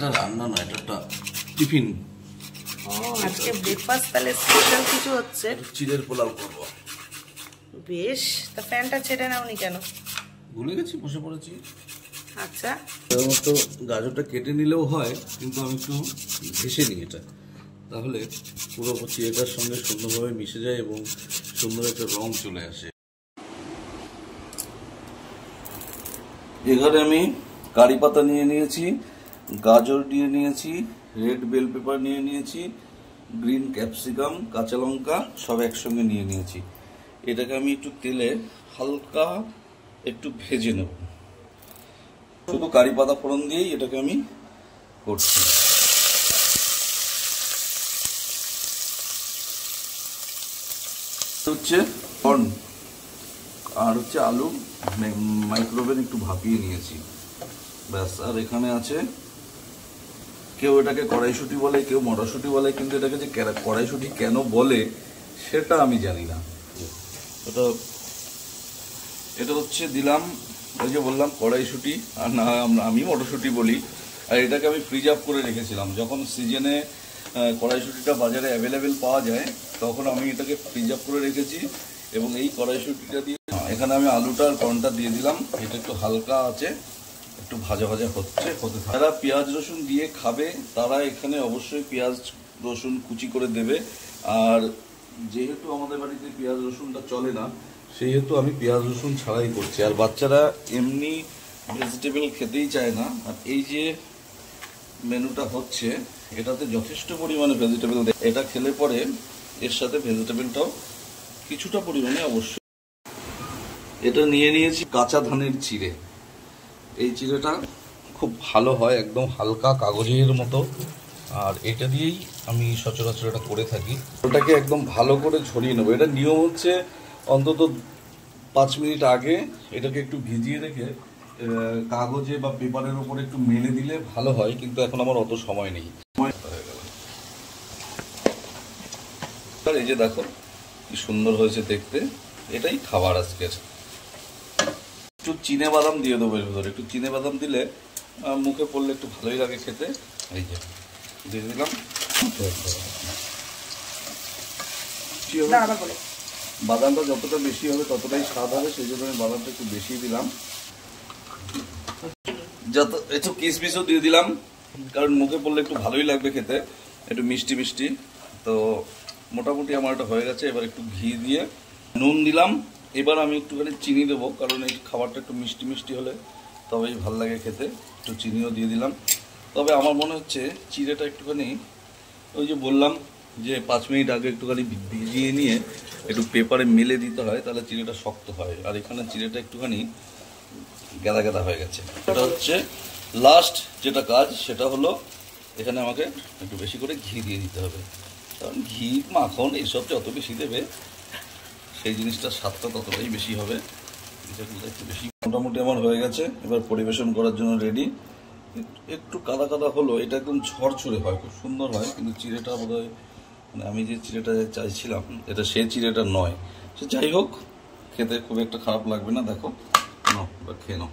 এটা রান্না না, এটা একটা টিফিন। আজকে ব্রেকফাস্ট তাহলে স্পেশাল কিছু হচ্ছে। চিড়ের পোলাও করবো। বেশ, তা ফ্যানটা ছেড়ে নাওনি কেন? ভুলে গেছি, বসে পড়েছি। আচ্ছা, এর মতো গাজরটা কেটে নিলেও হয়, কিন্তু আমি একটু ঘেষে নিই এটা, তাহলে পুরো চিড়েটার সঙ্গে সুন্দরভাবে মিশে যায় এবং সুন্দর একটা রং চলে আসে। এখানে আমি কারি পাতা নিয়ে নিয়েছি, গাজর নিয়ে নিয়েছি, রেড বেল পেপার নিয়ে নিয়েছি, গ্রিন ক্যাপসিকাম, কাঁচা লঙ্কা সব একসঙ্গে নিয়ে নিয়েছি। এটাকে আমি একটু তেলে হালকা একটু ভেজে নেব। শুধু কারি পাতা ফোড়ন দিয়েই এটাকে আমি করছি। হচ্ছে কর্ন আর হচ্ছে আলু মাইক্রোওভেনে একটু ভাপিয়ে নিয়েছি, ব্যাস। আর এখানে আছে, কেউ এটাকে কড়াইশুঁটি বলে, কেউ মটরশুঁটি বলে, কিন্তু এটাকে যে কড়াইশুঁটি কেন বলে সেটা আমি জানি না। এটা হচ্ছে দিলাম, ওই যে বললাম কড়াইশুঁটি, আর না আমি মটরশুঁটি বলি। আর এটাকে আমি ফ্রিজ আপ করে রেখেছিলাম, যখন সিজনে কড়াইশুঁটিটা বাজারে অ্যাভেলেবেল পাওয়া যায় তখন আমি এটাকে ফ্রিজ আপ করে রেখেছি। এবং এই কড়াইশুঁটিটা দিয়ে এখানে আমি আলুটা আর কর্নটা দিয়ে দিলাম। এটা একটু হালকা আছে, একটু ভাজা ভাজা হতে থাকে। যারা পেঁয়াজ রসুন দিয়ে খাবে তারা এখানে অবশ্যই পেঁয়াজ রসুন কুচি করে দেবে। আর যেহেতু আমাদের বাড়িতে পেঁয়াজ রসুনটা চলে না, সেহেতু আমি পেঁয়াজ রসুন ছাড়াই করছি। আর বাচ্চারা এমনি ভেজিটেবল খেতেই চায় না। আর এই যে মেনুটা হচ্ছে, এটাতে যথেষ্ট পরিমাণে ভেজিটেবল, এটা খেলে পরে এর সাথে ভেজিটেবলটাও কিছুটা পরিমাণে অবশ্যই। এটা নিয়ে নিয়েছি কাঁচা ধানের চিড়ে। এই চিড়েটা খুব ভালো হয়, একদম হালকা কাগজের মতো। আর এটা দিয়েই আমি সচরাচর এটা করে থাকি। ওটাকে একদম ভালো করে ছড়িয়ে নেবো। এটা নিয়ম হচ্ছে অন্তত 5 মিনিট আগে এটাকে একটু ভিজিয়ে রেখে কাগজে বা পেপারের উপরে একটু মেলে দিলে ভালো হয়, কিন্তু এখন আমার অত সময় নেই। এই যে দেখো কি সুন্দর হয়েছে দেখতে, এটাই খাবার আজকের। একটু চিনে বাদাম দিয়ে দেবো এর ভেতরে, একটু চিনে বাদাম দিলে মুখে পড়লে একটু ভালোই লাগে খেতে। এই যে দিয়ে দিলাম। বাদামটা যতটা বেশি হবে ততটাই স্বাদ হবে, সেই জন্য আমি বাদামটা একটু বেশি দিলাম। যত একটু কিশমিশও দিয়ে দিলাম, কারণ মুখে পড়লে একটু ভালোই লাগবে খেতে, একটু মিষ্টি মিষ্টি। তো মোটামুটি আমার এটা হয়ে গেছে। এবার একটু ঘি দিয়ে নুন দিলাম। এবার আমি একটুখানি চিনি দেবো, কারণ এই খাবারটা একটু মিষ্টি মিষ্টি হলে তবেই ভাল লাগে খেতে। একটু চিনিও দিয়ে দিলাম। তবে আমার মনে হচ্ছে চিড়েটা একটুখানি, ওই যে বললাম যে 5 মিনিট আগে একটুখানি ভিজিয়ে নিয়ে একটু পেপারে মেলে দিতে হয়, তাহলে চিড়েটা শক্ত হয়। আর এখানে চিড়েটা একটুখানি গাদা গাদা হয়ে গেছে। এটা হচ্ছে লাস্ট যেটা কাজ, সেটা হলো এখানে আমাকে একটু বেশি করে ঘি দিয়ে দিতে হবে। কারণ ঘি মাখন এইসব যত বেশি দেবে সেই জিনিসটার স্বাদটা ততটাই বেশি হবে। একটু বেশি। মোটামুটি আমার হয়ে গেছে, এবার পরিবেশন করার জন্য রেডি। একটু কাদা কাদা হলো, এটা একদম ঝরঝরে হয়, খুব সুন্দর হয়। কিন্তু চিড়েটা বোধহয়, মানে আমি যে চিড়েটা চাইছিলাম এটা সেই চিড়েটা নয়। সে যাই হোক, খেতে খুব একটা খারাপ লাগবে না। দেখো, নাও এবার খেয়ে নাও।